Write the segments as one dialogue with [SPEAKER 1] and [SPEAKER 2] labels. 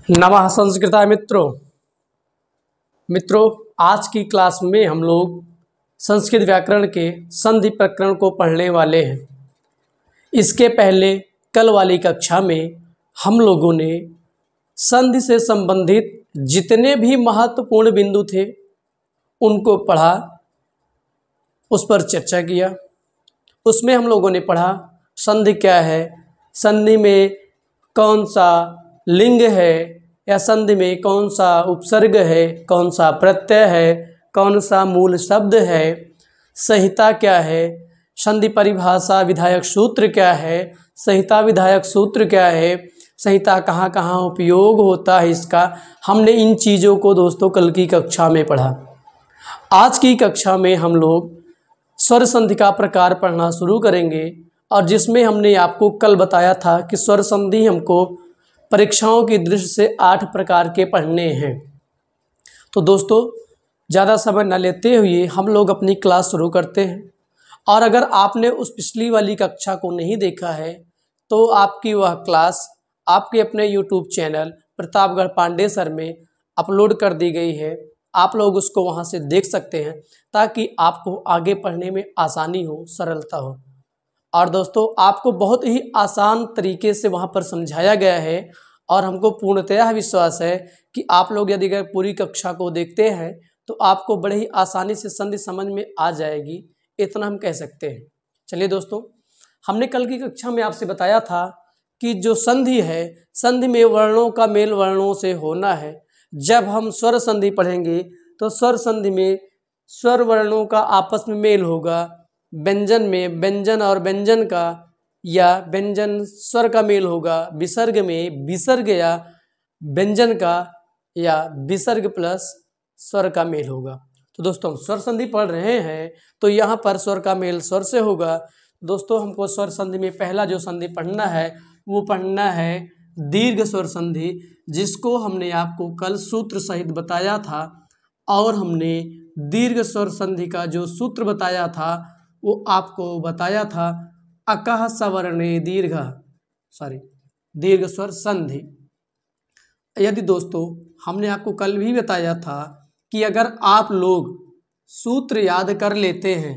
[SPEAKER 1] नमः संस्कृताय मित्रों आज की क्लास में हम लोग संस्कृत व्याकरण के संधि प्रकरण को पढ़ने वाले हैं। इसके पहले कल वाली कक्षा में हम लोगों ने संधि से संबंधित जितने भी महत्वपूर्ण बिंदु थे उनको पढ़ा, उस पर चर्चा किया। उसमें हम लोगों ने पढ़ा संधि क्या है, संधि में कौन सा लिंग है या संधि में कौन सा उपसर्ग है, कौन सा प्रत्यय है, कौन सा मूल शब्द है, संहिता क्या है, संधि परिभाषा विधायक सूत्र क्या है, संहिता विधायक सूत्र क्या है, संहिता कहाँ कहाँ उपयोग होता है इसका। हमने इन चीज़ों को दोस्तों कल की कक्षा में पढ़ा। आज की कक्षा में हम लोग स्वर संधि का प्रकार पढ़ना शुरू करेंगे और जिसमें हमने आपको कल बताया था कि स्वर संधि हमको परीक्षाओं की दृष्टि से 8 प्रकार के पढ़ने हैं। तो दोस्तों ज़्यादा समय न लेते हुए हम लोग अपनी क्लास शुरू करते हैं। और अगर आपने उस पिछली वाली कक्षा को नहीं देखा है तो आपकी वह क्लास आपके अपने YouTube channel Pratapgarh Pande sir में अपलोड कर दी गई है। आप लोग उसको वहां से देख सकते हैं ताकि आपको आगे पढ़ने में आसानी हो, सरलता हो। और दोस्तों आपको बहुत ही आसान तरीके से वहां पर समझाया गया है और हमको पूर्णतः विश्वास है कि आप लोग यदि अगर पूरी कक्षा को देखते हैं तो आपको बड़े ही आसानी से संधि समझ में आ जाएगी, इतना हम कह सकते हैं। चलिए दोस्तों, हमने कल की कक्षा में आपसे बताया था कि जो संधि है, संधि में वर्णों का मेल वर्णों से होना है। जब हम स्वर संधि पढ़ेंगे तो स्वर संधि में स्वर वर्णों का आपस में मेल होगा, व्यंजन में व्यंजन और व्यंजन का या व्यंजन स्वर का मेल होगा, विसर्ग में विसर्ग या व्यंजन का या विसर्ग प्लस स्वर का मेल होगा। तो दोस्तों हम स्वर संधि पढ़ रहे हैं तो यहाँ पर स्वर का मेल स्वर से होगा। दोस्तों हमको स्वर संधि में पहला जो संधि पढ़ना है वो पढ़ना है दीर्घ स्वर संधि, जिसको हमने आपको कल सूत्र सहित बताया था। और हमने दीर्घ स्वर संधि का जो सूत्र बताया था वो आपको बताया था अकः सवर्णे दीर्घ स्वर संधि। यदि दोस्तों हमने आपको कल भी बताया था कि अगर आप लोग सूत्र याद कर लेते हैं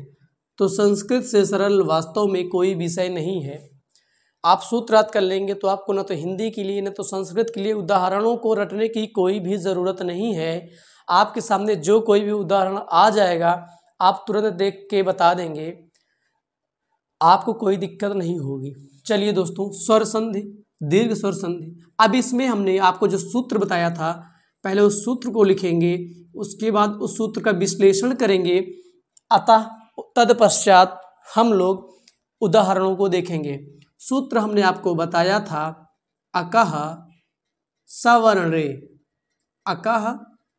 [SPEAKER 1] तो संस्कृत से सरल वास्तव में कोई विषय नहीं है। आप सूत्र याद कर लेंगे तो आपको न तो हिंदी के लिए न तो संस्कृत के लिए उदाहरणों को रटने की कोई भी ज़रूरत नहीं है। आपके सामने जो कोई भी उदाहरण आ जाएगा आप तुरंत देख के बता देंगे, आपको कोई दिक्कत नहीं होगी। चलिए दोस्तों, स्वर संधि, दीर्घ स्वर संधि। अब इसमें हमने आपको जो सूत्र बताया था पहले उस सूत्र को लिखेंगे, उसके बाद उस सूत्र का विश्लेषण करेंगे, अतः तत्पश्चात हम लोग उदाहरणों को देखेंगे। सूत्र हमने आपको बताया था अकः सवर्णे, अकः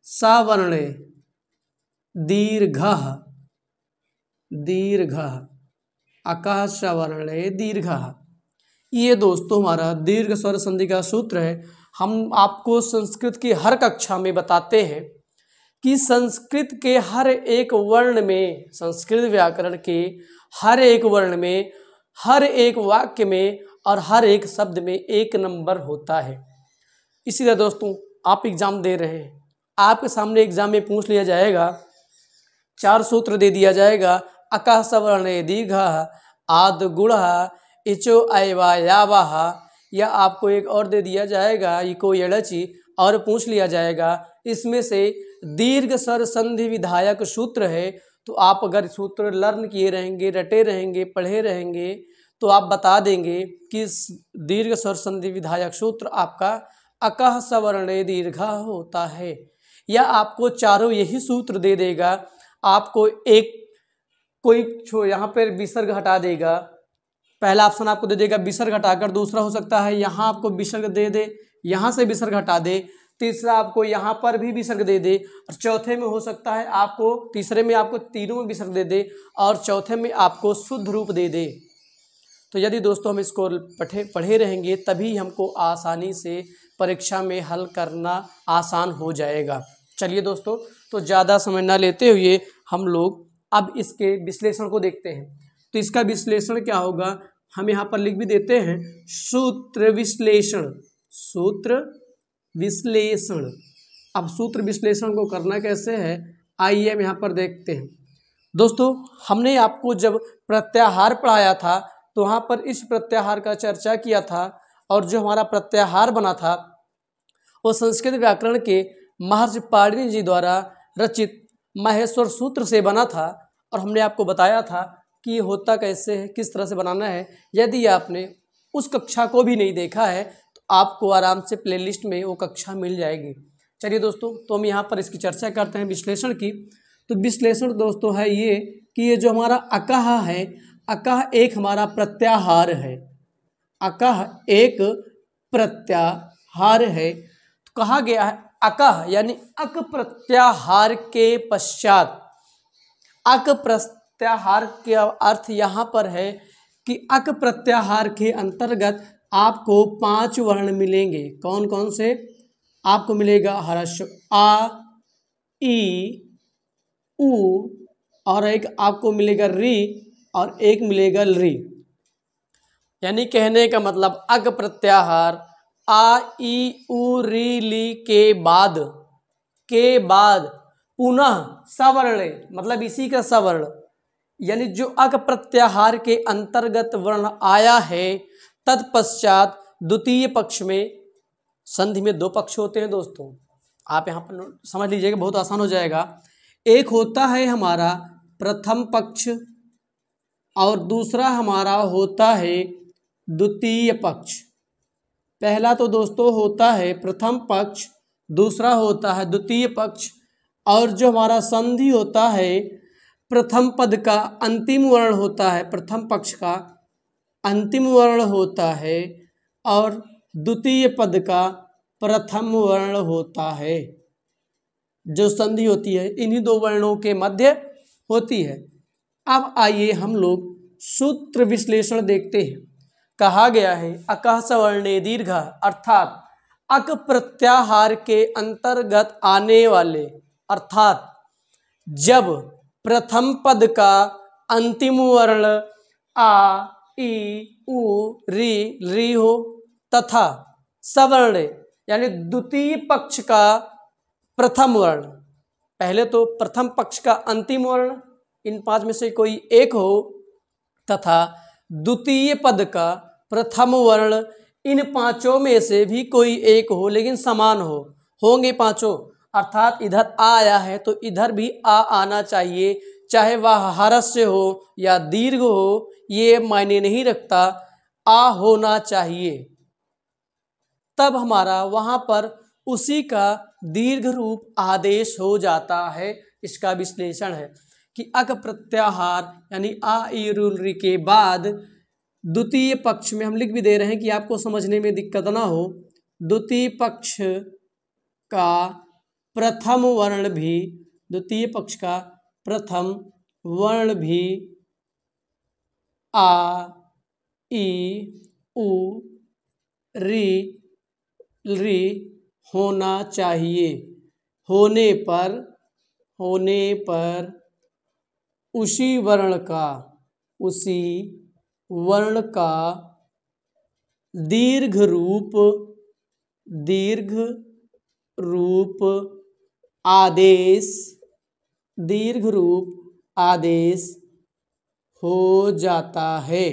[SPEAKER 1] सवर्णे दीर्घः, अकः सवर्णे दीर्घः। ये दोस्तों हमारा दीर्घ स्वर संधि का सूत्र है। हम आपको संस्कृत की हर कक्षा में बताते हैं कि संस्कृत के हर एक वर्ण में, संस्कृत व्याकरण के हर एक वर्ण में, हर एक वाक्य में और हर एक शब्द में 1 नंबर होता है। इसी तरह दोस्तों आप एग्जाम दे रहे हैं, आपके सामने एग्जाम में पूछ लिया जाएगा, 4 सूत्र दे दिया जाएगा, अकः सवर्णे दीर्घः आद गुणः इचो ऐवा यावाह, या आपको एक और दे दिया जाएगा इको यड़चि और पूछ लिया जाएगा इसमें से दीर्घ स्वर संधि विधायक सूत्र है। तो आप अगर सूत्र लर्न किए रहेंगे, रटे रहेंगे, पढ़े रहेंगे तो आप बता देंगे कि दीर्घ स्वर संधि विधायक सूत्र आपका अकः सवर्णे दीर्घः होता है। या आपको चारों यही सूत्र दे देगा, आपको एक कोई यहाँ पर विसर्ग हटा देगा, पहला ऑप्शन आपको दे देगा विसर्ग हटाकर, दूसरा हो सकता है यहाँ आपको विसर्ग दे दे, यहाँ से विसर्ग हटा दे, तीसरा आपको यहाँ पर भी विसर्ग दे दे, और चौथे में हो सकता है आपको, तीसरे में आपको तीनों में विसर्ग दे दे और चौथे में आपको शुद्ध रूप दे दे। तो यदि दोस्तों हम इसको पढ़े रहेंगे तभी हमको आसानी से परीक्षा में हल करना आसान हो जाएगा। चलिए दोस्तों, तो ज़्यादा समय न लेते हुए हम लोग अब इसके विश्लेषण को देखते हैं। तो इसका विश्लेषण क्या होगा हम यहाँ पर लिख भी देते हैं, सूत्र विश्लेषण, सूत्र विश्लेषण। अब सूत्र विश्लेषण को करना कैसे है, आइए हम यहाँ पर देखते हैं। दोस्तों, हमने आपको जब प्रत्याहार पढ़ाया था तो वहाँ पर इस प्रत्याहार का चर्चा किया था, और जो हमारा प्रत्याहार बना था वो संस्कृत व्याकरण के महर्षि पाणिनि जी द्वारा रचित माहेश्वर सूत्र से बना था। और हमने आपको बताया था कि ये होता कैसे है, किस तरह से बनाना है। यदि आपने उस कक्षा को भी नहीं देखा है तो आपको आराम से प्लेलिस्ट में वो कक्षा मिल जाएगी। चलिए दोस्तों, तो हम यहाँ पर इसकी चर्चा करते हैं विश्लेषण की। तो विश्लेषण दोस्तों है ये कि ये जो हमारा अकह है, अकह एक हमारा प्रत्याहार है। अकह एक प्रत्याहार है। तो कहा गया है अकह यानी अक प्रत्याहार के पश्चात। अक प्रत्याहार के अर्थ यहाँ पर है कि अक प्रत्याहार के अंतर्गत आपको 5 वर्ण मिलेंगे। कौन कौन से? आपको मिलेगा ह्रस्व आ, ई, उ, और एक आपको मिलेगा री, और एक मिलेगा री। यानी कहने का मतलब अक प्रत्याहार आ, ई, उ, री, ली के बाद पुनः सवर्ण, मतलब इसी का सवर्ण, यानी जो अक प्रत्याहार के अंतर्गत वर्ण आया है तत्पश्चात द्वितीय पक्ष में, संधि में 2 पक्ष होते हैं दोस्तों, आप यहाँ पर समझ लीजिएगा, बहुत आसान हो जाएगा। एक होता है हमारा प्रथम पक्ष और दूसरा हमारा होता है द्वितीय पक्ष। पहला तो दोस्तों होता है प्रथम पक्ष, दूसरा होता है द्वितीय पक्ष। और जो हमारा संधि होता है, प्रथम पद का अंतिम वर्ण होता है, प्रथम पक्ष का अंतिम वर्ण होता है, और द्वितीय पद का प्रथम वर्ण होता है। जो संधि होती है इन्हीं 2 वर्णों के मध्य होती है। अब आइए हम लोग सूत्र विश्लेषण देखते हैं। कहा गया है अकः सवर्णे दीर्घ, अर्थात अक प्रत्याहार के अंतर्गत आने वाले, अर्थात जब प्रथम पद का अंतिम वर्ण आ, ई, उ, री हो तथा सवर्ण यानी द्वितीय पक्ष का प्रथम वर्ण, पहले तो प्रथम पक्ष का अंतिम वर्ण इन 5 में से कोई एक हो, तथा द्वितीय पद का प्रथम वर्ण इन 5 में से भी कोई एक हो, लेकिन समान हो, होंगे 5। अर्थात इधर आ आया है तो इधर भी आ आना चाहिए, चाहे वह ह्रस्व हो या दीर्घ हो, ये मायने नहीं रखता, आ होना चाहिए। तब हमारा वहाँ पर उसी का दीर्घ रूप आदेश हो जाता है। इसका विश्लेषण है कि अक प्रत्याहार यानी आ, ई, रू, री के बाद द्वितीय पक्ष में, हम लिख भी दे रहे हैं कि आपको समझने में दिक्कत ना हो, द्वितीय पक्ष का प्रथम वर्ण भी, द्वितीय पक्ष का प्रथम वर्ण भी आ, ई, उ, री होना चाहिए। होने पर उसी वर्ण का दीर्घ रूप आदेश हो जाता है।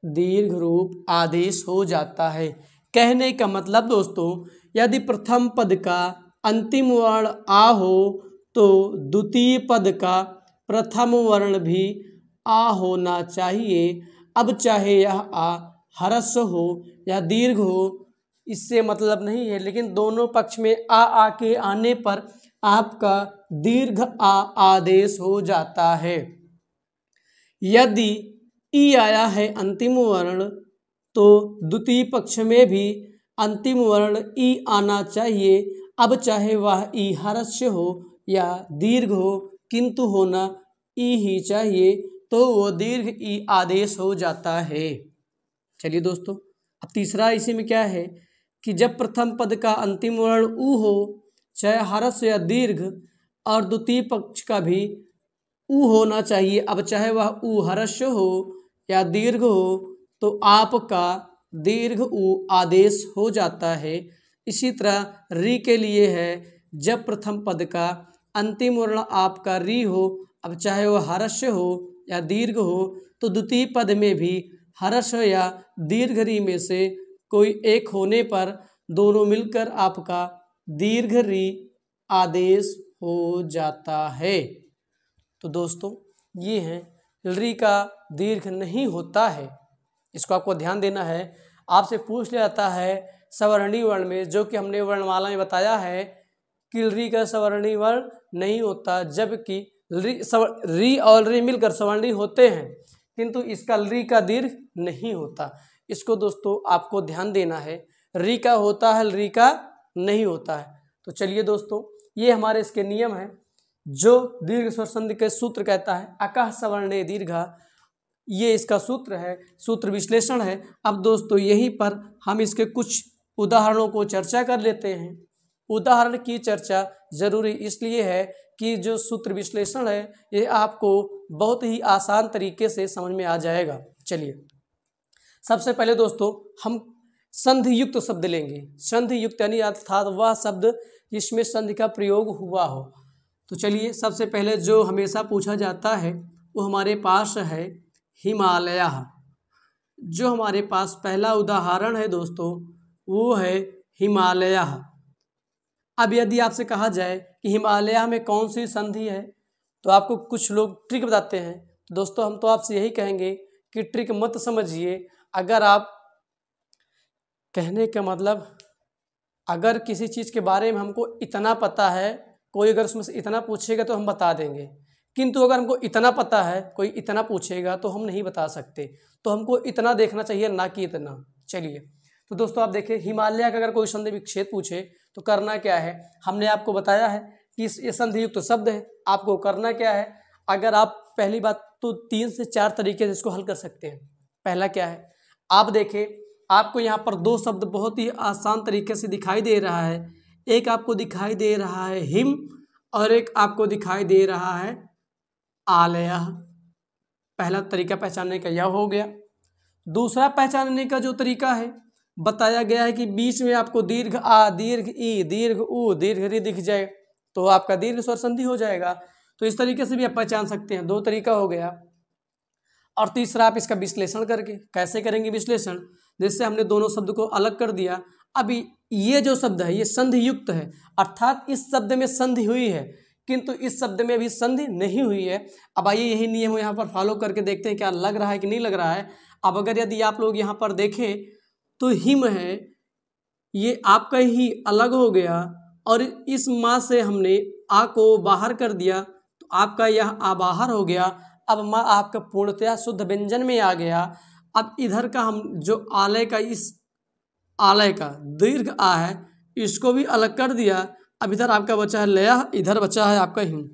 [SPEAKER 1] दीर्घ रूप आदेश हो जाता है। कहने का मतलब दोस्तों, यदि प्रथम पद का अंतिम वर्ण आ हो तो द्वितीय पद का प्रथम वर्ण भी आ होना चाहिए। अब चाहे यह आ ह्रस्व हो या दीर्घ हो, इससे मतलब नहीं है, लेकिन दोनों पक्ष में आ के आने पर आपका दीर्घ आ आदेश हो जाता है। यदि ई आया है अंतिम वर्ण तो द्वितीय पक्ष में भी अंतिम वर्ण ई आना चाहिए। अब चाहे वह ई ह्रस्व हो या दीर्घ हो, किंतु होना ई ही चाहिए, तो वो दीर्घ ई आदेश हो जाता है। चलिए दोस्तों, अब तीसरा इसी में क्या है कि जब प्रथम पद का अंतिम वर्ण उ हो, चाहे ह्रस्व या दीर्घ, और द्वितीय पक्ष का भी उ होना चाहिए। अब चाहे वह उ ह्रस्व हो या दीर्घ हो, तो आपका दीर्घ उ आदेश हो जाता है। इसी तरह री के लिए है जब प्रथम पद का अंतिम वर्ण आपका री हो, अब चाहे वो ह्रस्व हो या दीर्घ हो, तो द्वितीय पद में भी ह्रस्व या दीर्घ री में से कोई एक होने पर दोनों मिलकर आपका दीर्घ री आदेश हो जाता है। तो दोस्तों ये है री का दीर्घ नहीं होता है, इसको आपको ध्यान देना है। आपसे पूछ लिया जाता है सवर्णी वर्ण में, जो कि हमने वर्णमाला में बताया है कि री का सवर्णी वर्ण नहीं होता, जबकि री और री मिलकर सवर्णी होते हैं, किंतु इसका री का दीर्घ नहीं होता। इसको दोस्तों आपको ध्यान देना है, री का होता है, री का नहीं होता है। तो चलिए दोस्तों, ये हमारे इसके नियम हैं जो दीर्घ स्वर संधि के सूत्र कहता है अकः सवर्णे दीर्घा, ये इसका सूत्र है, सूत्र विश्लेषण है। अब दोस्तों यहीं पर हम इसके कुछ उदाहरणों को चर्चा कर लेते हैं। उदाहरण की चर्चा जरूरी इसलिए है कि जो सूत्र विश्लेषण है ये आपको बहुत ही आसान तरीके से समझ में आ जाएगा। चलिए सबसे पहले दोस्तों हम संधि युक्त शब्द लेंगे। संधि युक्त यानी अर्थात वह शब्द जिसमें संधि का प्रयोग हुआ हो। तो चलिए सबसे पहले जो हमेशा पूछा जाता है वो हमारे पास है हिमालय। जो हमारे पास पहला उदाहरण है दोस्तों वो है हिमालय। अब यदि आपसे कहा जाए कि हिमालय में कौन सी संधि है, तो आपको कुछ लोग ट्रिक बताते हैं। तो दोस्तों हम तो आपसे यही कहेंगे कि ट्रिक मत समझिए। अगर आप कहने का मतलब, अगर किसी चीज़ के बारे में हमको इतना पता है, कोई अगर उसमें से इतना पूछेगा तो हम बता देंगे, किंतु अगर हमको इतना पता है कोई इतना पूछेगा तो हम नहीं बता सकते। तो हमको इतना देखना चाहिए ना कि इतना। चलिए तो दोस्तों आप देखिए हिमालय का अगर कोई संधि विच्छेद पूछे तो करना क्या है, हमने आपको बताया है कि ये संधि युक्त शब्द है। आपको करना क्या है, अगर आप पहली बात तो 3 से 4 तरीके से इसको हल कर सकते हैं। पहला क्या है, आप देखें आपको यहाँ पर 2 शब्द बहुत ही आसान तरीके से दिखाई दे रहा है। एक आपको दिखाई दे रहा है हिम और एक आपको दिखाई दे रहा है आलय। पहला तरीका पहचानने का यह हो गया। दूसरा पहचानने का जो तरीका है बताया गया है कि बीच में आपको दीर्घ आ, दीर्घ ई, दीर्घ उ, दीर्घ री दिख जाए तो आपका दीर्घ स्वर संधि हो जाएगा। तो इस तरीके से भी आप पहचान सकते हैं। 2 तरीका हो गया। और तीसरा आप इसका विश्लेषण करके कैसे करेंगे विश्लेषण, जैसे हमने दोनों शब्द को अलग कर दिया। अभी ये जो शब्द है ये संधि युक्त है, अर्थात इस शब्द में संधि हुई है किंतु इस शब्द में भी संधि नहीं हुई है। अब आइए यही नियम यहाँ पर फॉलो करके देखते हैं क्या लग रहा है कि नहीं लग रहा है। अब अगर यदि आप लोग यहाँ पर देखें तो हिम है, ये आपका ही अलग हो गया और इस माँ से हमने आ को बाहर कर दिया तो आपका यह आ बाहर हो गया। अब माँ आपका पूर्णतया शुद्ध व्यंजन में आ गया। अब इधर का हम जो आलय का, इस आलय का दीर्घ आ है इसको भी अलग कर दिया। अब इधर आपका बचा है लय, इधर बचा है आपका हिम।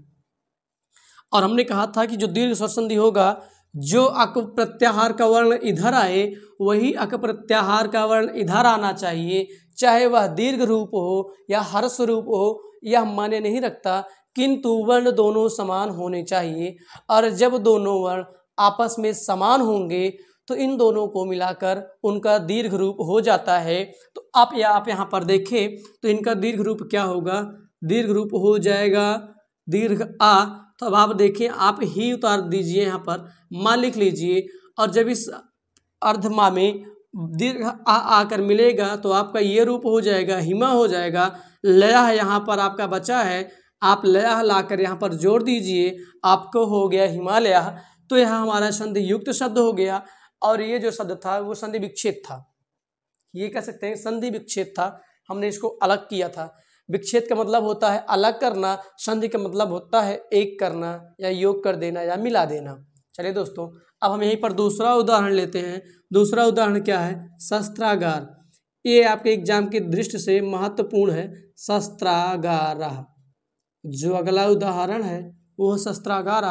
[SPEAKER 1] और हमने कहा था कि जो दीर्घ स्वर संधि होगा, जो अक प्रत्याहार का वर्ण इधर आए वही अक प्रत्याहार का वर्ण इधर आना चाहिए, चाहे वह दीर्घ रूप हो या ह्रस्व रूप हो, यह माने नहीं रखता, किंतु वर्ण दोनों समान होने चाहिए। और जब दोनों वर्ण आपस में समान होंगे तो इन दोनों को मिलाकर उनका दीर्घ रूप हो जाता है। तो आप यहाँ पर देखें तो इनका दीर्घ रूप क्या होगा, दीर्घ रूप हो जाएगा दीर्घ आ। तो अब आप देखें, आप ही उतार दीजिए, यहाँ पर माँ लिख लीजिए और जब इस अर्ध माँ में दीर्घ आ आकर मिलेगा तो आपका ये रूप हो जाएगा हिमा हो जाएगा। लया यहाँ पर आपका बचा है, आप लया लाकर यहाँ पर जोड़ दीजिए, आपको हो गया हिमालय। तो यह हमारा संधि युक्त शब्द हो गया। और ये जो शब्द था वो संधि विच्छेद था, ये कह सकते हैं संधि विच्छेद था, हमने इसको अलग किया था। विच्छेद का मतलब होता है अलग करना, संधि का मतलब होता है एक करना या योग कर देना या मिला देना। चलिए दोस्तों अब हम यहीं पर दूसरा उदाहरण लेते हैं। दूसरा उदाहरण क्या है, शस्त्रागार। ये आपके एग्जाम की दृष्टि से महत्वपूर्ण है, शस्त्रागार। जो अगला उदाहरण है वो शस्त्रागार।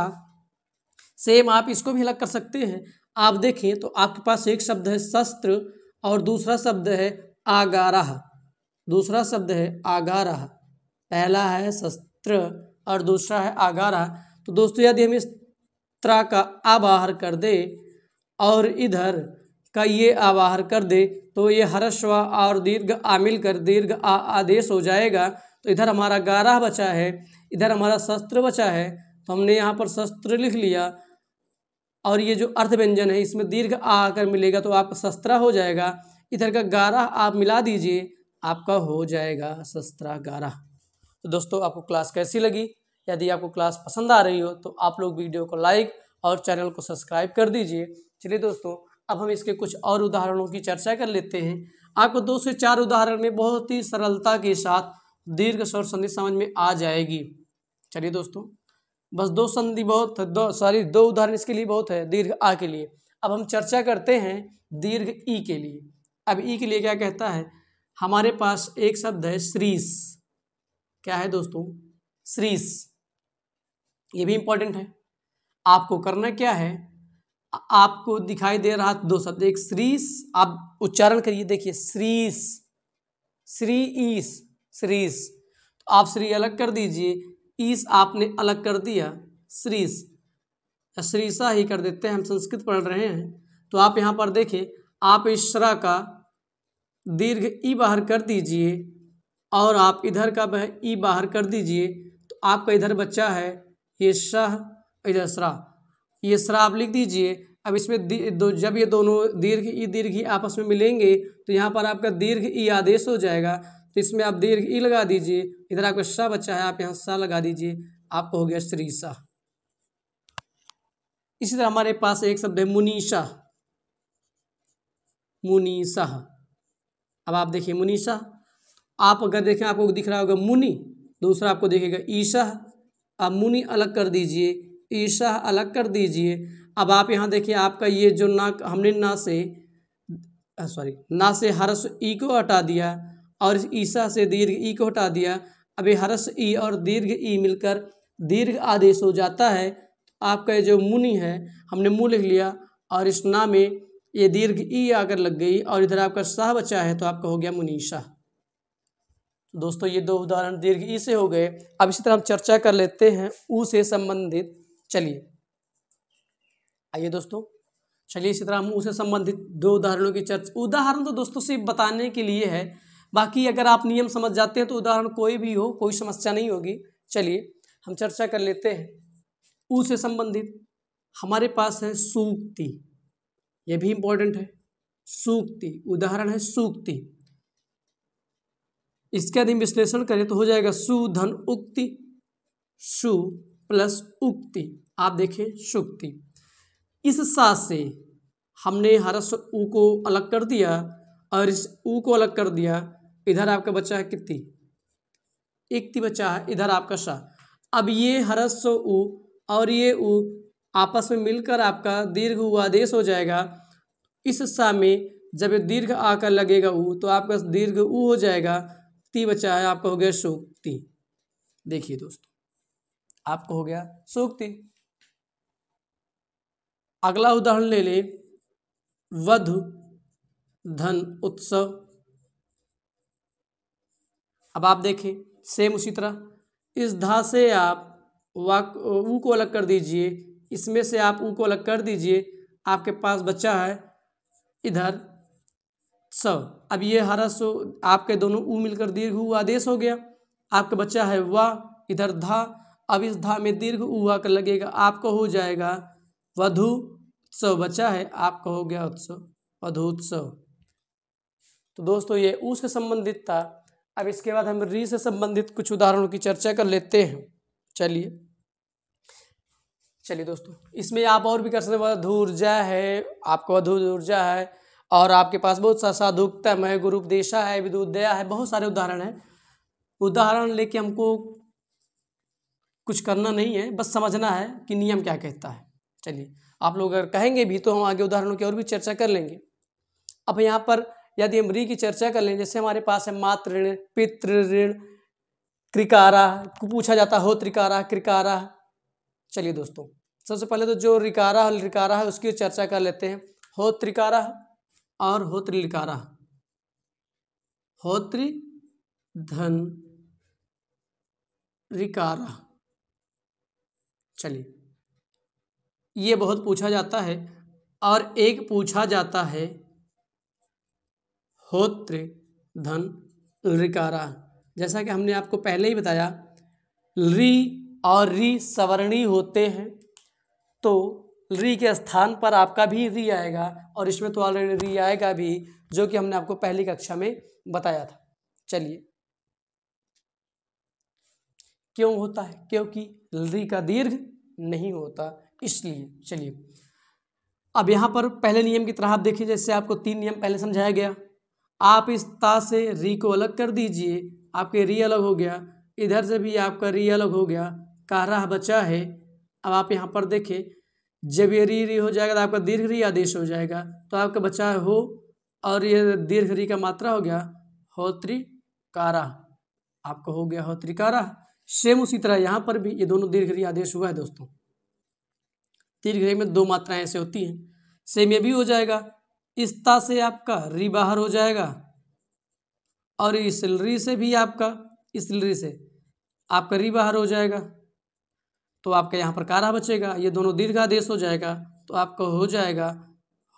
[SPEAKER 1] सेम आप इसको भी अलग कर सकते हैं। आप देखें तो आपके पास एक शब्द है शस्त्र और दूसरा शब्द है आगारह। दूसरा शब्द है आगारह, पहला है शस्त्र और दूसरा है आगारह। तो दोस्तों यदि हम इस त्रा का आ बाहर कर दे और इधर का ये आ बाहर कर दे तो ये हर्स्व और दीर्घ आ मिलकर दीर्घ आ आदेश हो जाएगा। तो इधर हमारा गारह बचा है, इधर हमारा शस्त्र बचा है, तो हमने यहाँ पर शस्त्र लिख लिया। और ये जो अर्थ व्यंजन है इसमें दीर्घ आ आकर मिलेगा तो आपका शस्त्रा हो जाएगा। इधर का गारह आप मिला दीजिए, आपका हो जाएगा शस्त्रा गारह। तो दोस्तों आपको क्लास कैसी लगी? यदि आपको क्लास पसंद आ रही हो तो आप लोग वीडियो को लाइक और चैनल को सब्सक्राइब कर दीजिए। चलिए दोस्तों, अब हम इसके कुछ और उदाहरणों की चर्चा कर लेते हैं। आपको 2 से 4 उदाहरण में बहुत ही सरलता के साथ दीर्घ स्वर संधि समझ में आ जाएगी। चलिए दोस्तों, बस 2 संधि बहुत दो उदाहरण इसके लिए बहुत है, दीर्घ आ के लिए। अब हम चर्चा करते हैं दीर्घ ई के लिए। अब ई के लिए क्या कहता है? हमारे पास एक शब्द है श्रीस। क्या है दोस्तों? श्रीस। ये भी इंपॉर्टेंट है। आपको करना क्या है, आपको दिखाई दे रहा 2 शब्द, एक श्रीस, आप उच्चारण करिए, देखिए श्रीस, श्री ईस, श्रीस। तो आप श्री अलग कर दीजिए, ईस आपने अलग कर दिया, श्रीस, श्रीसा ही कर देते हैं, हम संस्कृत पढ़ रहे हैं। तो आप यहाँ पर देखिए, आप इस श्रा का दीर्घ ई बाहर कर दीजिए और आप इधर का ई बाहर कर दीजिए, तो आपका इधर बच्चा है ये शाह, इधर श्रा, ये श्रा आप लिख दीजिए। अब इसमें जब ये दोनों दीर्घ ई आपस में मिलेंगे तो यहाँ पर आपका दीर्घ ई आदेश हो जाएगा। तो इसमें आप दीर्घ ई लगा दीजिए, इधर आपका सा बच्चा है, आप यहाँ सा लगा दीजिए, आपको हो गया श्रीसा। इसी तरह हमारे पास एक शब्द है मुनीषा, मुनीषा। अब आप देखिए मुनीषा, आप अगर देखें आपको दिख रहा होगा मुनि, दूसरा आपको देखेगा ईशा। अब मुनि अलग कर दीजिए, ईशा अलग कर दीजिए। अब आप यहाँ देखिए, आपका ये जो ना, हमने ना से हर्ष ई को हटा दिया और इस ईशा से दीर्घ ई को हटा दिया। अब ये हर्ष ई और दीर्घ ई मिलकर दीर्घ आदेश हो जाता है। आपका ये जो मुनि है, हमने मुँह लिख लिया और इस ना में ये दीर्घ ई आकर लग गई और इधर आपका शाह बचा है, तो आपका हो गया मुनीषा। दोस्तों ये 2 उदाहरण दीर्घ ई से हो गए। अब इसी तरह हम चर्चा कर लेते हैं ऊ से संबंधित। चलिए आइए दोस्तों, चलिए इसी तरह हम ऊ से संबंधित 2 उदाहरणों की चर्चा। उदाहरण तो दोस्तों सिर्फ बताने के लिए है, बाकी अगर आप नियम समझ जाते हैं तो उदाहरण कोई भी हो, कोई समस्या नहीं होगी। चलिए हम चर्चा कर लेते हैं ऊ से संबंधित। हमारे पास है सूक्ति, ये भी इंपॉर्टेंट है। सूक्ति, उदाहरण है सूक्ति। इसका यदि विश्लेषण करें तो हो जाएगा सु धन उक्ति, सु प्लस उक्ति। आप देखें सूक्ति, इस सा से हमने हर्ष ऊ को अलग कर दिया और इस ऊ को अलग कर दिया। इधर आपका बच्चा है कित्ती, इक्ति बच्चा है, इधर आपका सा। अब ये हर्ष ऊ और ये ऊ आपस में मिलकर आपका दीर्घ ऊ आदेश हो जाएगा। इस सा में जब ये दीर्घ आकर लगेगा ऊ, तो आपका दीर्घ ऊ हो जाएगा, ती बचा है, आपका हो गया सूक्ति। देखिए दोस्तों, आपको हो गया सूक्ति। अगला उदाहरण ले ले, वधु धन उत्सव। अब आप देखें सेम उसी तरह इस धा से आप वाक ऊ को अलग कर दीजिए, इसमें से आप ऊ को अलग कर दीजिए, आपके पास बच्चा है इधर सब। अब ये हरस आपके दोनों ऊ मिलकर दीर्घ ऊ आदेश हो गया, आपका बच्चा है वाह, इधर धा। अब इस धा में दीर्घ ऊ आकर लगेगा, आपका हो जाएगा वधु उत्सव बचा है, आपका हो गया उत्सव, वधु उत्सव। तो दोस्तों ये ऊ से संबंधित था। अब इसके बाद हम री से संबंधित कुछ उदाहरणों की चर्चा कर लेते हैं। चलिए दोस्तों, इसमें आप और भी कर सकते हैं। वधूर्जा है, आपका वधूर्जा है, और आपके पास बहुत सा साधुक्तम है, गुरुपदेशा है, विदुदया है, बहुत सारे उदाहरण हैं। उदाहरण लेके हमको कुछ करना नहीं है, बस समझना है कि नियम क्या कहता है। चलिए आप लोग अगर कहेंगे भी तो हम आगे उदाहरणों की और भी चर्चा कर लेंगे। अब यहाँ पर यदि हम री की चर्चा कर लें, जैसे हमारे पास है मातृ ऋण, पितृ ऋण, कृकारा को पूछा जाता हो, त्रिकारा, कृकारा। चलिए दोस्तों, सबसे पहले तो जो रिकारा है उसकी चर्चा कर लेते हैं। हो त्रिकारा और होत्री लिकारा, होत्री धन रिकारा। चलिए ये बहुत पूछा जाता है। और एक पूछा जाता है होत्र धन ऋकारा। जैसा कि हमने आपको पहले ही बताया, री और री सवर्णी होते हैं, तो री के स्थान पर आपका भी री आएगा और इसमें तो ऑलरेडी री आएगा भी, जो कि हमने आपको पहली कक्षा में बताया था। चलिए, क्यों होता है? क्योंकि री का दीर्घ नहीं होता, इसलिए। चलिए, अब यहाँ पर पहले नियम की तरह आप देखिए, जैसे आपको 3 नियम पहले समझाया गया। आप इस ता से री को अलग कर दीजिए, आपके री अलग हो गया, इधर से भी आपका री अलग हो गया, कारा बचा है। अब आप यहाँ पर देखें, जब ये री हो जाएगा तो आपका दीर्घ री आदेश हो जाएगा, तो आपका बचा है हो, और ये दीर्घ री का मात्रा हो गया होत्रिकारा, आपका हो गया होत्रिकारा। सेम उसी तरह यहाँ पर भी ये दोनों दीर्घ री आदेश हुआ है दोस्तों। दीर्घ री में 2 मात्राएं ऐसे होती हैं। सेम ये भी हो जाएगा, इस ता से आपका री बाहर हो जाएगा, और इस री से भी आपका, इस री से आपका री बाहर हो जाएगा, तो आपका यहाँ पर कारा बचेगा, ये दोनों दीर्घादेश हो जाएगा, तो आपका हो जाएगा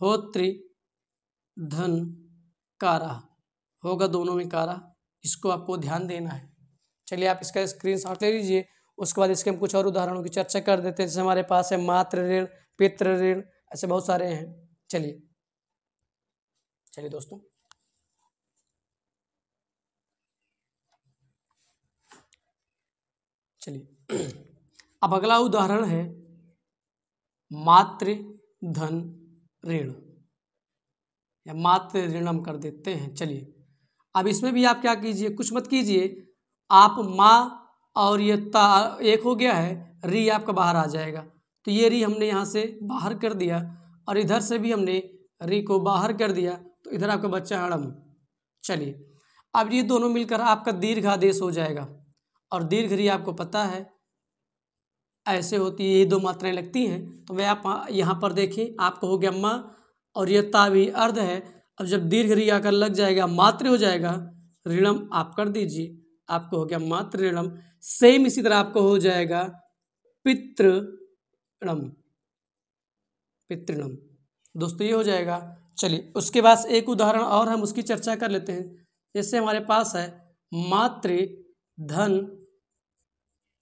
[SPEAKER 1] होत्रि धन कारा, होगा दोनों में कारा। इसको आपको ध्यान देना है। चलिए, आप इसका स्क्रीनशॉट ले लीजिए, उसके बाद इसके हम कुछ और उदाहरणों की चर्चा कर देते हैं। जैसे हमारे पास है मातृ ऋण, पितृ ऋण, ऐसे बहुत सारे हैं। चलिए दोस्तों, चलिए अब अगला उदाहरण है मातृ धन ऋण, या मातृ ऋण हम कर देते हैं। चलिए, अब इसमें भी आप क्या कीजिए, कुछ मत कीजिए, आप माँ और ये ता एक हो गया है, री आपका बाहर आ जाएगा, तो ये री हमने यहाँ से बाहर कर दिया, और इधर से भी हमने री को बाहर कर दिया, तो इधर आपका बच्चा हड़म। चलिए, अब ये दोनों मिलकर आपका दीर्घ आदेश हो जाएगा, और दीर्घ री आपको पता है ऐसे होती है, ये 2 मात्राएं लगती हैं। तो वह आप यहाँ पर देखिए, आपको हो गया माँ, और ये ता भी अर्ध है। अब जब दीर्घ री आकर लग जाएगा, मात्र हो जाएगा, ऋणम आप कर दीजिए, आपको हो गया मात्र ऋणम। सेम इसी तरह आपको हो जाएगा पितृणम, पितृणम दोस्तों, ये हो जाएगा। चलिए, उसके बाद एक उदाहरण और हम उसकी चर्चा कर लेते हैं। जैसे हमारे पास है मातृ धन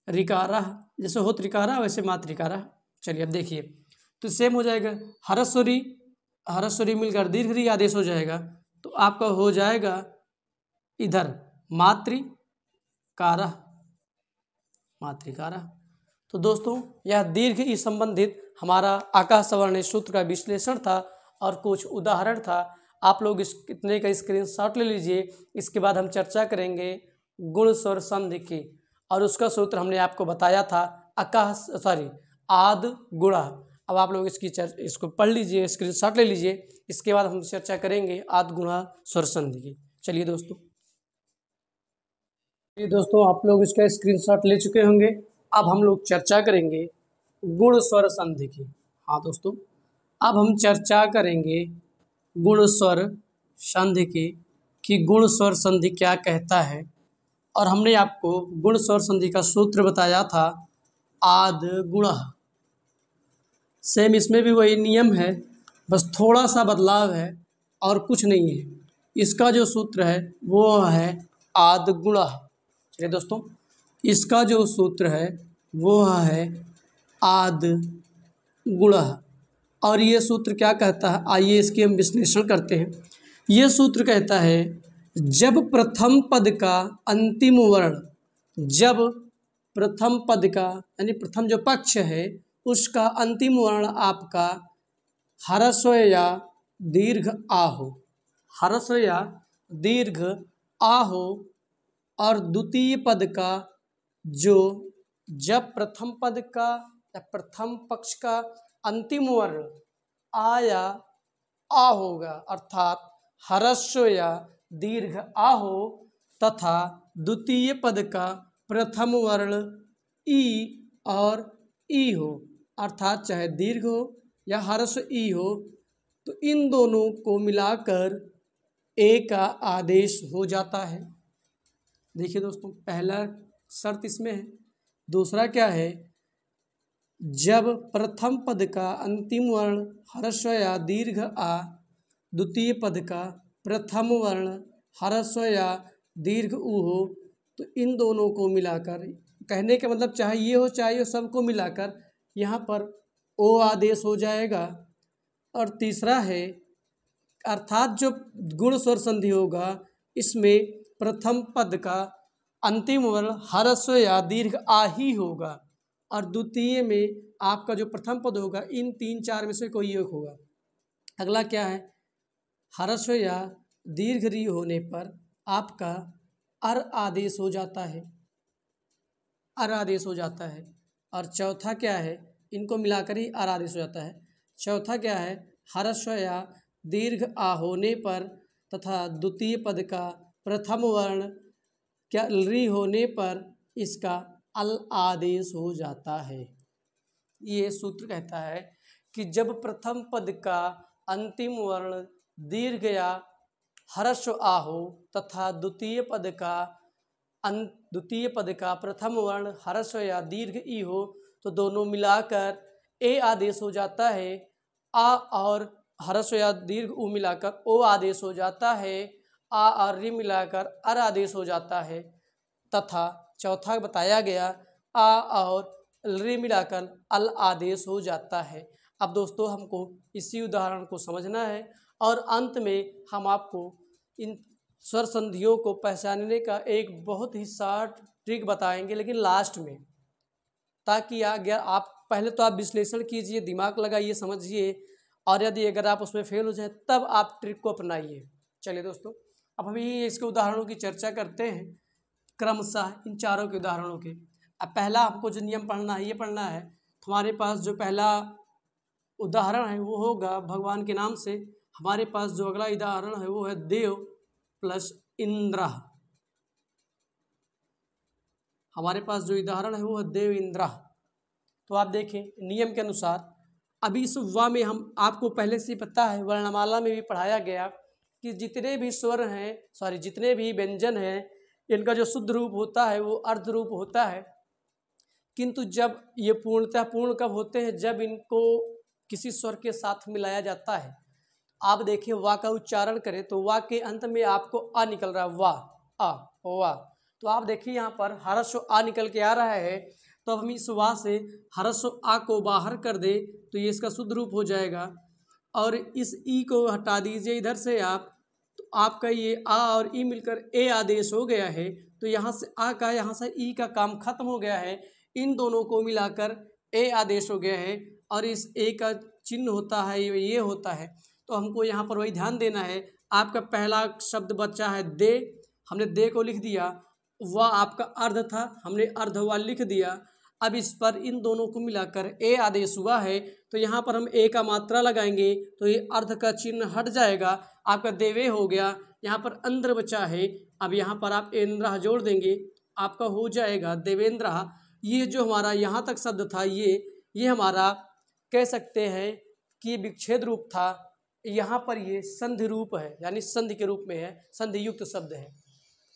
[SPEAKER 1] ऋकारा, जैसे हो त्रिकारा वैसे मातृकारा। चलिए, अब देखिए, तो सेम हो जाएगा, हरस्वरी, हरस्वरी मिलकर दीर्घ री आदेश हो जाएगा, तो आपका हो जाएगा इधर मातृकारा, मातृकारा। तो दोस्तों, यह दीर्घ ई संबंधित हमारा आकाश सवर्ण सूत्र का विश्लेषण था और कुछ उदाहरण था। आप लोग इस कितने का स्क्रीनशॉट ले लीजिए। इसके बाद हम चर्चा करेंगे गुण स्वर संधि की, और उसका सूत्र हमने आपको बताया था आद गुणा। अब आप लोग इसको पढ़ लीजिए, स्क्रीनशॉट ले लीजिए। इसके बाद हम चर्चा करेंगे आद गुणा स्वर संधि की। चलिए दोस्तों, आप लोग इसका स्क्रीनशॉट ले चुके होंगे। अब हम लोग चर्चा करेंगे गुण स्वर संधि की। हाँ दोस्तों, अब हम चर्चा करेंगे गुण स्वर संधि की, कि गुण स्वर संधि क्या कहता है। और हमने आपको गुण स्वर संधि का सूत्र बताया था आद गुणा। सेम इसमें भी वही नियम है, बस थोड़ा सा बदलाव है और कुछ नहीं है। इसका जो सूत्र है वो है आद गुणा। चलिए दोस्तों, इसका जो सूत्र है वो है आद गुणा। और ये सूत्र क्या कहता है, आइए इसके हम विश्लेषण करते हैं। ये सूत्र कहता है, जब प्रथम पद का अंतिम वर्ण, जब प्रथम पद का यानी प्रथम जो पक्ष है उसका अंतिम वर्ण आपका ह्रस्व या दीर्घ आ हो, ह्रस्व या दीर्घ आ हो, और द्वितीय पद का जो, जब प्रथम पद का या प्रथम पक्ष का अंतिम वर्ण आ या आ होगा, अर्थात ह्रस्व या दीर्घ आ हो, तथा द्वितीय पद का प्रथम वर्ण ई और ई हो, अर्थात चाहे दीर्घ हो या ह्रस्व ई हो, तो इन दोनों को मिलाकर ए का आदेश हो जाता है। देखिए दोस्तों, पहला शर्त इसमें है। दूसरा क्या है, जब प्रथम पद का अंतिम वर्ण ह्रस्व या दीर्घ आ, द्वितीय पद का प्रथम वर्ण ह्रस्व या दीर्घ ऊ हो तो इन दोनों को मिलाकर, कहने का मतलब चाहे ये हो चाहे ये, सबको मिलाकर यहाँ पर ओ आदेश हो जाएगा। और तीसरा है अर्थात जो गुण स्वर संधि होगा इसमें प्रथम पद का अंतिम वर्ण ह्रस्व या दीर्घ आ ही होगा, और द्वितीय में आपका जो प्रथम पद होगा इन 3-4 में से कोई एक होगा। अगला क्या है, ह्रस्व या दीर्घ री होने पर आपका अर आदेश हो जाता है, अर आदेश हो जाता है। और चौथा क्या है, इनको मिलाकर ही अर आदेश हो जाता है। चौथा क्या है, ह्रस्व या दीर्घ आ होने पर तथा द्वितीय पद का प्रथम वर्ण क्या री होने पर इसका अल आदेश हो जाता है। ये सूत्र कहता है कि जब प्रथम पद का अंतिम वर्ण दीर्घ या ह्रस्व आ हो तथा द्वितीय पद का प्रथम वर्ण ह्रस्व या दीर्घ ई हो तो दोनों मिलाकर ए आदेश हो जाता है। आ और ह्रस्व या दीर्घ ऊ मिलाकर ओ आदेश हो जाता है। आ और री मिलाकर अर आदेश हो जाता है। तथा चौथा बताया गया आ और री मिलाकर अल आदेश हो जाता है। अब दोस्तों हमको इसी उदाहरण को समझना है और अंत में हम आपको इन स्वर संधियों को पहचानने का एक बहुत ही शॉर्ट ट्रिक बताएंगे, लेकिन लास्ट में, ताकि आगे आप पहले तो आप विश्लेषण कीजिए, दिमाग लगाइए, समझिए, और यदि अगर आप उसमें फेल हो जाए तब आप ट्रिक को अपनाइए। चलिए दोस्तों, अब हम ही इसके उदाहरणों की चर्चा करते हैं क्रमशः इन चारों के उदाहरणों के। अब पहला आपको जो नियम पढ़ना है ये पढ़ना है। हमारे पास जो पहला उदाहरण है वो होगा भगवान के नाम से। हमारे पास जो अगला उदाहरण है वो है देव प्लस इंद्र। हमारे पास जो उदाहरण है वो है देव इंद्र। तो आप देखें नियम के अनुसार, अभी इस वा में हम आपको पहले से पता है, वर्णमाला में भी पढ़ाया गया कि जितने भी स्वर हैं, जितने भी व्यंजन हैं, इनका जो शुद्ध रूप होता है वो अर्ध रूप होता है। किंतु जब ये पूर्णतः पूर्ण कब होते हैं, जब इनको किसी स्वर के साथ मिलाया जाता है। आप देखिए वा का उच्चारण करें तो वा के अंत में आपको आ निकल रहा है, वा आ वा। तो आप देखिए यहाँ पर ह्रस्व आ निकल के आ रहा है, तो अब हम इस वा से ह्रस्व आ को बाहर कर दे तो ये इसका शुद्ध रूप हो जाएगा। और इस ई को हटा दीजिए इधर से आप, तो आपका ये आ और ई मिलकर ए आदेश हो गया है। तो यहाँ से आ का, यहाँ से ई का काम खत्म हो गया है। इन दोनों को मिलाकर ए आदेश हो गया है, और इस ए का चिन्ह होता है ये होता है। तो हमको यहाँ पर वही ध्यान देना है। आपका पहला शब्द बचा है दे, हमने दे को लिख दिया। वह आपका अर्ध था, हमने अर्ध वा लिख दिया। अब इस पर इन दोनों को मिलाकर ए आदेश हुआ है, तो यहाँ पर हम ए का मात्रा लगाएंगे तो ये अर्ध का चिन्ह हट जाएगा, आपका देवे हो गया। यहाँ पर अंद्र बचा है, अब यहाँ पर आप इंद्र जोड़ देंगे, आपका हो जाएगा देवेंद्र। ये जो हमारा यहाँ तक शब्द था ये हमारा कह सकते हैं कि विच्छेद रूप था। यहाँ पर ये संधि रूप है, यानी संधि के रूप में है, संधि युक्त शब्द है।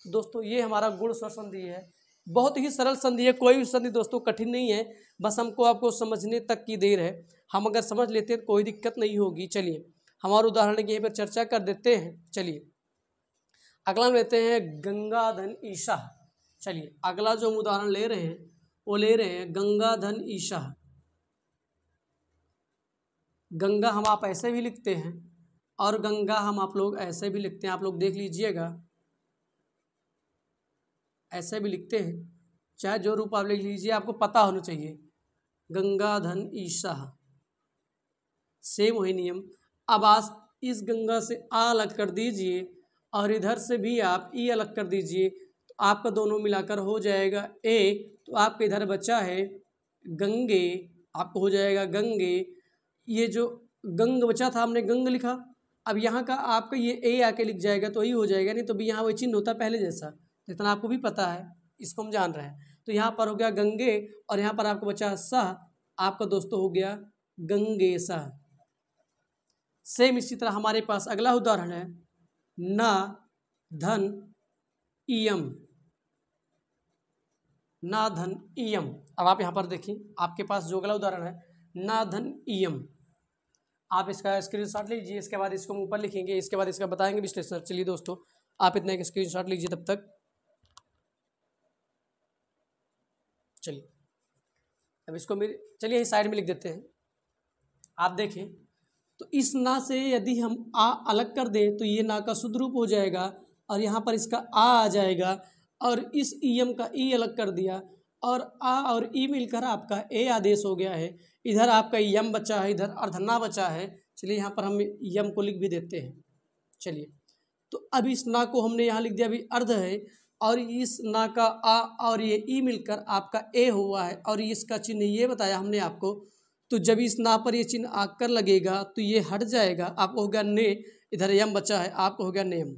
[SPEAKER 1] दोस्तों ये हमारा गुण स्वर संधि है, बहुत ही सरल संधि है, कोई भी संधि दोस्तों कठिन नहीं है, बस हमको आपको समझने तक की देर है। हम अगर समझ लेते हैं तो कोई दिक्कत नहीं होगी। चलिए हमारे उदाहरण की यहीं पर चर्चा कर देते हैं। चलिए अगला लेते हैं गंगाधन ईशा। चलिए अगला जो हम उदाहरण ले रहे हैं वो ले रहे हैं गंगाधन ईशा। गंगा हम आप ऐसे भी लिखते हैं और गंगा हम आप लोग ऐसे भी लिखते हैं, आप लोग देख लीजिएगा, ऐसे भी लिखते हैं, चाहे जो रूप आप लिख लीजिए, आपको पता होना चाहिए। गंगाधन ईशा सेम वही नियम। अब आप इस गंगा से आ अलग कर दीजिए और इधर से भी आप ई अलग कर दीजिए, तो आपका दोनों मिलाकर हो जाएगा ए। तो आपके इधर बचा है गंगे, आपको हो जाएगा गंगे। ये जो गंग बचा था हमने गंग लिखा, अब यहाँ का आपका ये ए आके लिख जाएगा तो ही हो जाएगा, नहीं तो भी यहाँ वही चिन्ह होता पहले जैसा, जितना आपको भी पता है, इसको हम जान रहे हैं। तो यहाँ पर हो गया गंगे और यहाँ पर आपको बचा सह, आपका दोस्तों हो गया गंगे सह। सेम इसी तरह हमारे पास अगला उदाहरण है ना धन इयम। ना धन इयम। अब आप यहाँ पर देखिए आपके पास जो अगला उदाहरण है ना धन इयम। आप इसका स्क्रीनशॉट लीजिए, इसके बाद इसको हम ऊपर लिखेंगे, इसके बाद इसका बताएंगे विश्लेषण। चलिए दोस्तों, आप इतना एक स्क्रीनशॉट लीजिए तब तक। चलिए अब इसको मेरे चलिए साइड में लिख देते हैं। आप देखें तो इस ना से यदि हम आ अलग कर दें तो ये ना का शुद्ध रूप हो जाएगा और यहाँ पर इसका आ जाएगा, और इस ईएम का ई अलग कर दिया और आ और ई मिलकर आपका ए आदेश हो गया है। इधर आपका यम बचा है, इधर अर्धना बचा है। चलिए यहाँ पर हम यम को लिख भी देते हैं। चलिए तो अब इस ना को हमने यहाँ लिख दिया, अभी अर्ध है, और इस ना का आ और ये ई मिलकर आपका ए हुआ है, और इसका चिन्ह ये बताया हमने आपको। तो जब इस ना पर ये चिन्ह आकर लगेगा तो ये हट जाएगा, आपको हो गया ने, इधर यम बचा है, आपको हो गया नेम।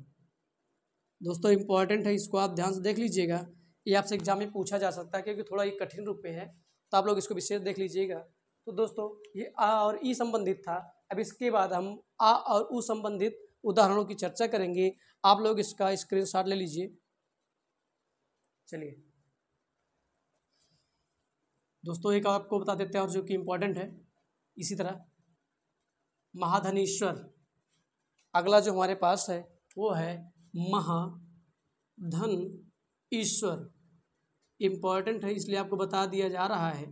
[SPEAKER 1] दोस्तों इंपॉर्टेंट है, इसको आप ध्यान से देख लीजिएगा, ये आपसे एग्जाम में पूछा जा सकता है क्योंकि थोड़ा ये कठिन रूप में है, तो आप लोग इसको विशेष देख लीजिएगा। तो दोस्तों ये आ और ई संबंधित था। अब इसके बाद हम आ और उ संबंधित उदाहरणों की चर्चा करेंगे। आप लोग इसका स्क्रीनशॉट ले लीजिए। चलिए दोस्तों एक आपको बता देते हैं और जो कि इम्पोर्टेंट है इसी तरह, महाधनीश्वर। अगला जो हमारे पास है वो है महाधन ईश्वर। इम्पोर्टेंट है इसलिए आपको बता दिया जा रहा है।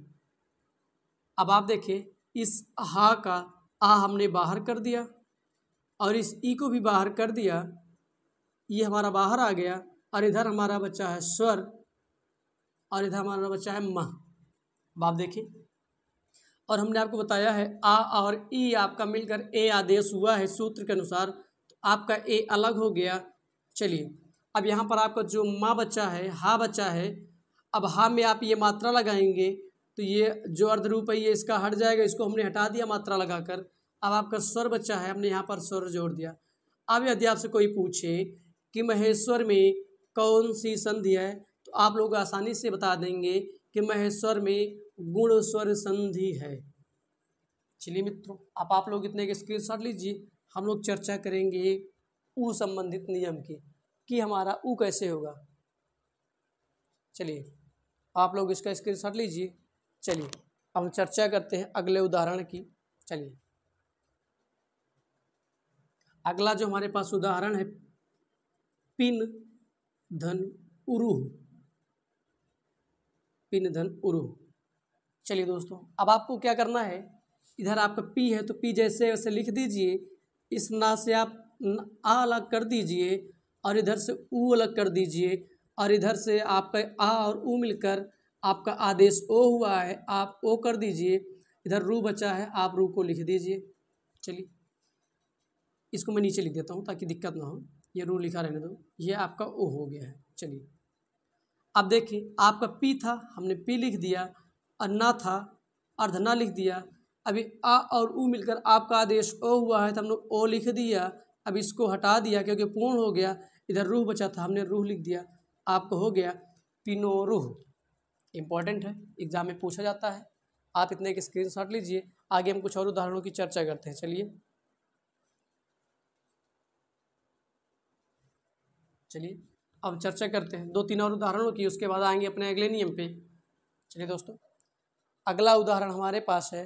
[SPEAKER 1] अब आप देखिए इस हा का आ हमने बाहर कर दिया और इस ई को भी बाहर कर दिया, ये हमारा बाहर आ गया, और इधर हमारा बच्चा है स्वर और इधर हमारा बच्चा है मह। अब आप देखिए, और हमने आपको बताया है आ और ई आपका मिलकर ए आदेश हुआ है सूत्र के अनुसार, तो आपका ए अलग हो गया। चलिए अब यहाँ पर आपका जो माँ बच्चा है, हा बच्चा है, अब हा में आप ये मात्रा लगाएंगे तो ये जो अर्धरूप है ये इसका हट जाएगा, इसको हमने हटा दिया मात्रा लगाकर। अब आपका स्वर बच्चा है, हमने यहाँ पर स्वर जोड़ दिया। अब यदि आपसे कोई पूछे कि महेश्वर में कौन सी संधि है, तो आप लोग आसानी से बता देंगे कि महेश्वर में गुण स्वर संधि है। चलिए मित्रों, अब आप लोग इतने के स्क्रीनशॉट लीजिए, हम लोग चर्चा करेंगे उ संबंधित नियम की कि हमारा उ कैसे होगा। चलिए आप लोग इसका स्क्रीनशॉट लीजिए। चलिए अब हम चर्चा करते हैं अगले उदाहरण की। चलिए अगला जो हमारे पास उदाहरण है पिन धन उरूह। पिन धन उरूह। चलिए दोस्तों अब आपको क्या करना है, इधर आपका पी है तो पी जैसे वैसे लिख दीजिए, इस ना से आप आ अलग कर दीजिए और इधर से ऊ अलग कर दीजिए, और इधर से आपका आ और ऊ मिलकर आपका आदेश ओ हुआ है, आप ओ कर दीजिए। इधर रू बचा है, आप रू को लिख दीजिए। चलिए इसको मैं नीचे लिख देता हूँ ताकि दिक्कत ना हो, ये रू लिखा रहने दो, ये आपका ओ हो गया है। चलिए अब देखिए आपका पी था, हमने पी लिख दिया, और ना था अर्धना लिख दिया। अभी आ और ऊ मिलकर आपका आदेश ओ हुआ है तो हमने ओ लिख दिया। अब इसको हटा दिया क्योंकि पूर्ण हो गया, इधर रूह बचा था, हमने रूह लिख दिया, आपको हो गया पिनोरूह। इम्पॉर्टेंट है, एग्जाम में पूछा जाता है। आप इतने के स्क्रीनशॉट लीजिए, आगे हम कुछ और उदाहरणों की चर्चा करते हैं। चलिए अब चर्चा करते हैं 2-3 और उदाहरणों की, उसके बाद आएंगे अपने अगले नियम पे। चलिए दोस्तों अगला उदाहरण हमारे पास है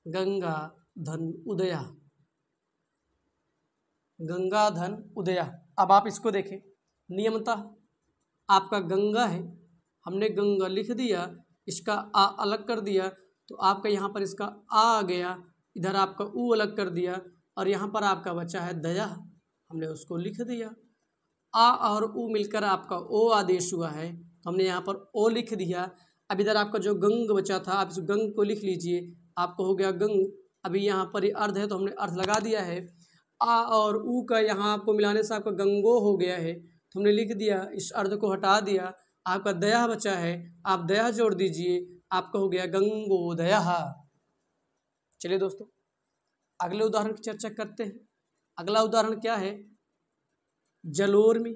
[SPEAKER 1] गंगा धन उदया। गंगा धन उदया। अब आप इसको देखें, नियमतः आपका गंगा है, हमने गंगा लिख दिया, इसका आ अलग कर दिया, तो आपका यहाँ पर इसका आ गया, इधर आपका ऊ अलग कर दिया, और यहाँ पर आपका बचा है दया, हमने उसको लिख दिया। आ और ऊ मिलकर आपका ओ आदेश हुआ है, तो हमने यहाँ पर ओ लिख दिया। अब इधर आपका जो गंग बचा था, आप इस गंग को लिख लीजिए, आपको हो गया गंग। अभी यहाँ पर ये अर्ध है तो हमने अर्ध लगा दिया है। आ और ऊ का यहाँ आपको मिलाने से आपका गंगो हो गया है, तो हमने लिख दिया, इस अर्ध को हटा दिया, आपका दया बचा है, आप दया जोड़ दीजिए, आपका हो गया गंगोदया। चलिए दोस्तों अगले उदाहरण की चर्चा करते हैं। अगला उदाहरण क्या है, जलोर्मी।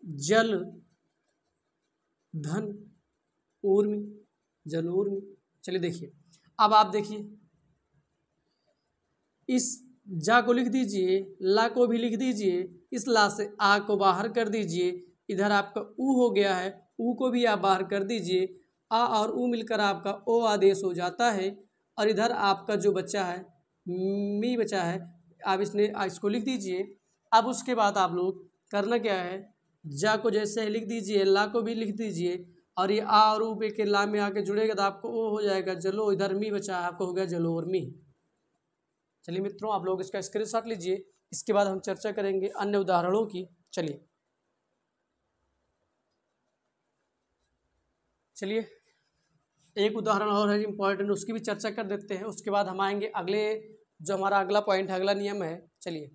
[SPEAKER 1] जल धन ऊर्मी, जलोर्मी। चलिए देखिए, अब आप देखिए इस जा को लिख दीजिए, ला को भी लिख दीजिए, इस ला से आ को बाहर कर दीजिए, इधर आपका ऊ हो गया है, ऊ को भी आप बाहर कर दीजिए, आ और ऊ मिलकर आपका ओ आदेश हो जाता है। और इधर आपका जो बच्चा है मी बचा है, आप इसको लिख दीजिए। अब उसके बाद आप लोग करना क्या है, जा को जैसे है लिख दीजिए, ला को भी लिख दीजिए, और ये आ और ऊ पे के ला में आके जुड़ेगा तो आपको ओ हो जाएगा जलो। इधर मी बचा है, आपको हो गया जलो और मी। चलिए मित्रों, आप लोग इसका स्क्रीनशॉट लीजिए। इसके बाद हम चर्चा करेंगे अन्य उदाहरणों की। चलिए एक उदाहरण और है इम्पॉर्टेंट, उसकी भी चर्चा कर देते हैं। उसके बाद हम आएंगे अगले, जो हमारा अगला पॉइंट है, अगला नियम है। चलिए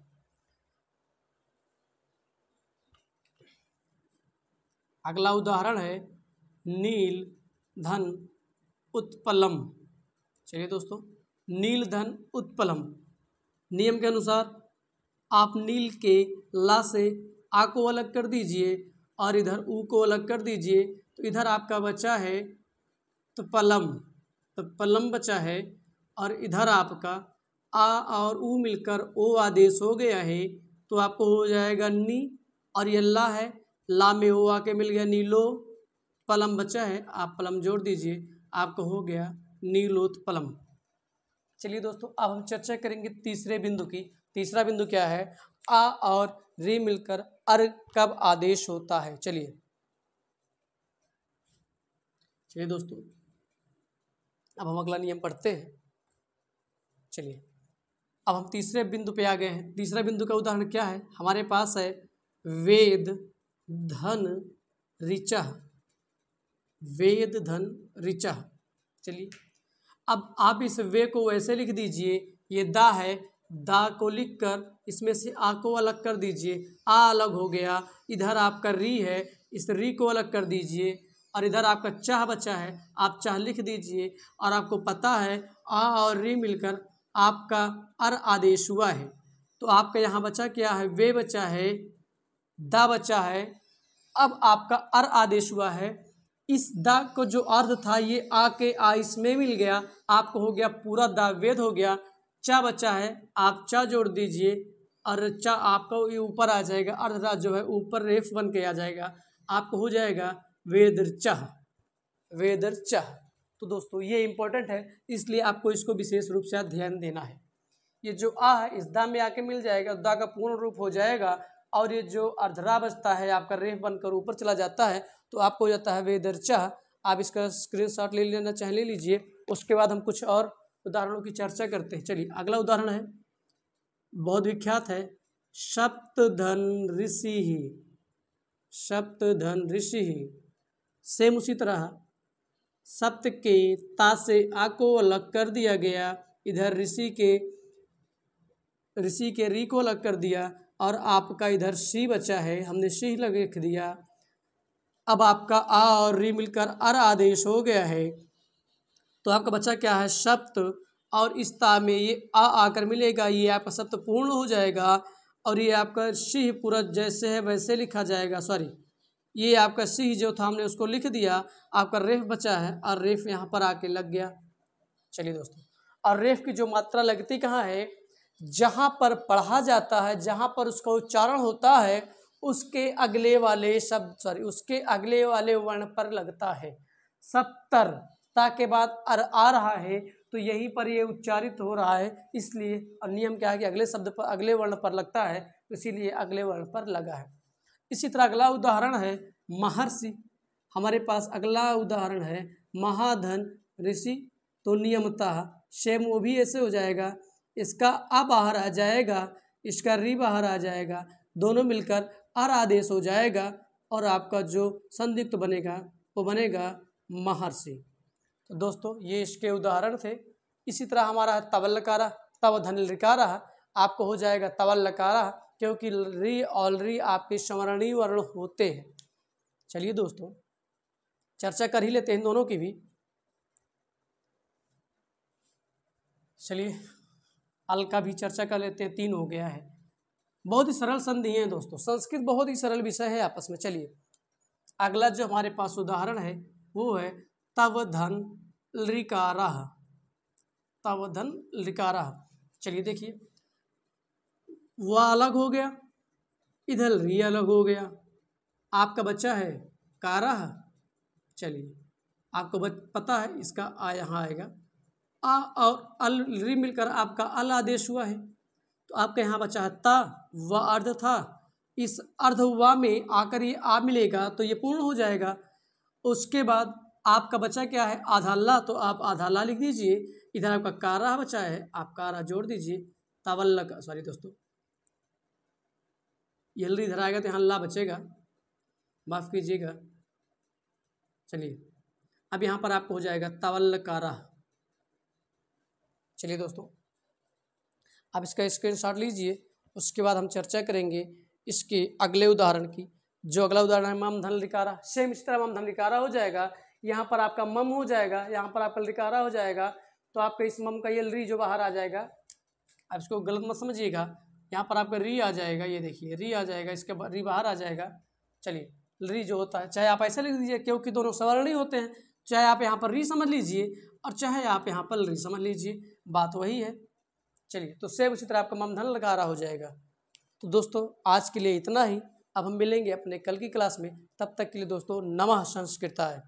[SPEAKER 1] अगला उदाहरण है नील धन उत्पलम। चलिए दोस्तों, नील धन उत्पलम नियम के अनुसार आप नील के ला से आ को अलग कर दीजिए और इधर ऊ को अलग कर दीजिए, तो इधर आपका बचा है तपलम, तपलम बचा है। और इधर आपका आ और ऊ मिलकर ओ आदेश हो गया है, तो आपको हो जाएगा नी, और ये ला है, ला में ओ आके मिल गया नीलो, पलम बचा है, आप पलम जोड़ दीजिए, आपको हो गया नीलोत्पलम। चलिए दोस्तों, अब हम चर्चा करेंगे तीसरे बिंदु की। तीसरा बिंदु क्या है, आ और रे मिलकर अर कब आदेश होता है। चलिए दोस्तों, अब हम अगला नियम पढ़ते हैं। चलिए अब हम तीसरे बिंदु पे आ गए हैं। तीसरा बिंदु का उदाहरण क्या है, हमारे पास है वेद धन ऋचा, वेद धन ऋचा। चलिए अब आप इस वे को वैसे लिख दीजिए, ये दा है, दा को लिखकर इसमें से आ को अलग कर दीजिए, आ अलग हो गया। इधर आपका री है, इस री को अलग कर दीजिए, और इधर आपका चाह बचा है, आप चाह लिख दीजिए। और आपको पता है आ और री मिलकर आपका अर आदेश हुआ है, तो आपका यहाँ बचा क्या है, वे बचा है, दा बचा है। अब आपका अर आदेश हुआ है, इस दा को जो अर्ध था ये आ के आ इसमें मिल गया, आपको हो गया पूरा दा वेद हो गया। चा बचा है, आप चा जोड़ दीजिए, और चा आपका ये ऊपर आ जाएगा, अर्धरा जो है ऊपर रेफ बन के आ जाएगा, आपको हो जाएगा वेदरचाह, वेदरचाह। तो दोस्तों ये इंपॉर्टेंट है, इसलिए आपको इसको विशेष रूप से ध्यान देना है। ये जो आ है इस दा में आके मिल जाएगा, दा का पूर्ण रूप हो जाएगा, और ये जो अर्धरा बचता है आपका रेफ बनकर ऊपर चला जाता है, तो आपको हो जाता है वेदरचाह। आप इसका स्क्रीनशॉट ले लेना चाहे ले लीजिए। उसके बाद हम कुछ और उदाहरणों की चर्चा करते हैं। चलिए अगला उदाहरण है, बहुत विख्यात है, सप्तधन ऋषि, सप्तधन ऋषि। सेम उसी तरह सप्त के ता से आ को अलग कर दिया गया, इधर ऋषि के री को अलग कर दिया, और आपका इधर सी बचा है, हमने सी लिख दिया। अब आपका आ और री मिलकर अर आदेश हो गया है, तो आपका बचा क्या है, सप्त, और इस ता में ये आ आकर मिलेगा, ये आपका सप्त पूर्ण हो जाएगा, और ये आपका सिंह पूरा जैसे है वैसे लिखा जाएगा। सॉरी, ये आपका सिंह जो था हमने उसको लिख दिया, आपका रेफ बचा है, और रेफ यहाँ पर आके लग गया। चलिए दोस्तों, और रेफ की जो मात्रा लगती कहाँ है, जहाँ पर पढ़ा जाता है, जहाँ पर उसका उच्चारण होता है, उसके अगले वाले शब्द, सॉरी उसके अगले वाले वर्ण पर लगता है। सप्तर ता के बाद अर आ रहा है, तो यहीं पर ये उच्चारित हो रहा है, इसलिए और नियम क्या है कि अगले शब्द पर अगले वर्ण पर लगता है, तो इसीलिए अगले वर्ण पर लगा है। इसी तरह अगला उदाहरण है महर्षि। हमारे पास अगला उदाहरण है महाधन ऋषि, तो नियमतः सेम वो भी ऐसे हो जाएगा, इसका आ बाहर आ जाएगा, इसका री बाहर आ जाएगा, दोनों मिलकर अर आदेश हो जाएगा, और आपका जो संयुक्त बनेगा वो बनेगा महर्षि। तो दोस्तों ये इसके उदाहरण थे। इसी तरह हमारा है तवल लकारा, तव धन लिकारा, आपको हो जाएगा तवल लकारा, क्योंकि री और री आपके स्मरणीय वर्ण होते हैं। चलिए दोस्तों, चर्चा कर ही लेते हैं दोनों की भी। चलिए अल का भी चर्चा कर लेते हैं, 3 हो गया है। बहुत ही सरल संधि हैं दोस्तों, संस्कृत बहुत ही सरल विषय है आपस में। चलिए अगला जो हमारे पास उदाहरण है वो है तव धन लिकारा, तव धन लिकारा। चलिए देखिए, वह अलग हो गया, इधर री अलग हो गया, आपका बच्चा है कारा। चलिए आपको पता है इसका आ यहाँ आएगा, आ और अल री मिलकर आपका अल आदेश हुआ है। तो आपका यहाँ बचा है ता, व अर्ध था, इस अर्ध व में आकर ये आ मिलेगा तो ये पूर्ण हो जाएगा। उसके बाद आपका बचा क्या है, आधा ला, तो आप आधा ला लिख दीजिए। इधर आपका कारा बचा है, आप कारा जोड़ दीजिए। तावल्ला का, सॉरी दोस्तों, यल्री इधर आएगा तो यहाँ ला बचेगा, माफ़ कीजिएगा। चलिए अब यहाँ पर आपको हो जाएगा तावल्लकारा। चलिए दोस्तों, आप इसका स्क्रीनशॉट लीजिए। उसके बाद हम चर्चा करेंगे इसके अगले उदाहरण की। जो अगला उदाहरण है मम धन लिकारा, सेम इस तरह मम धन लिकारा हो जाएगा। यहाँ पर आपका मम हो जाएगा, यहाँ पर आपका लिकारा हो जाएगा। तो आपका इस मम का ये री जो बाहर आ जाएगा, आप इसको गलत मत समझिएगा, यहाँ पर आपका री आ जाएगा, ये देखिए री आ जाएगा, इसके री बाहर आ जाएगा। चलिए री जो होता है, चाहे आप ऐसा लिख दीजिए क्योंकि दोनों सवर्ण ही होते हैं, चाहे आप यहाँ पर री समझ लीजिए और चाहे आप यहाँ पर री समझ लीजिए, बात वही है। चलिए तो सेम उसी तरह आपका मम धन लकारा हो जाएगा। तो दोस्तों आज के लिए इतना ही। अब हम मिलेंगे अपने कल की क्लास में, तब तक के लिए दोस्तों नमः संस्कृताय।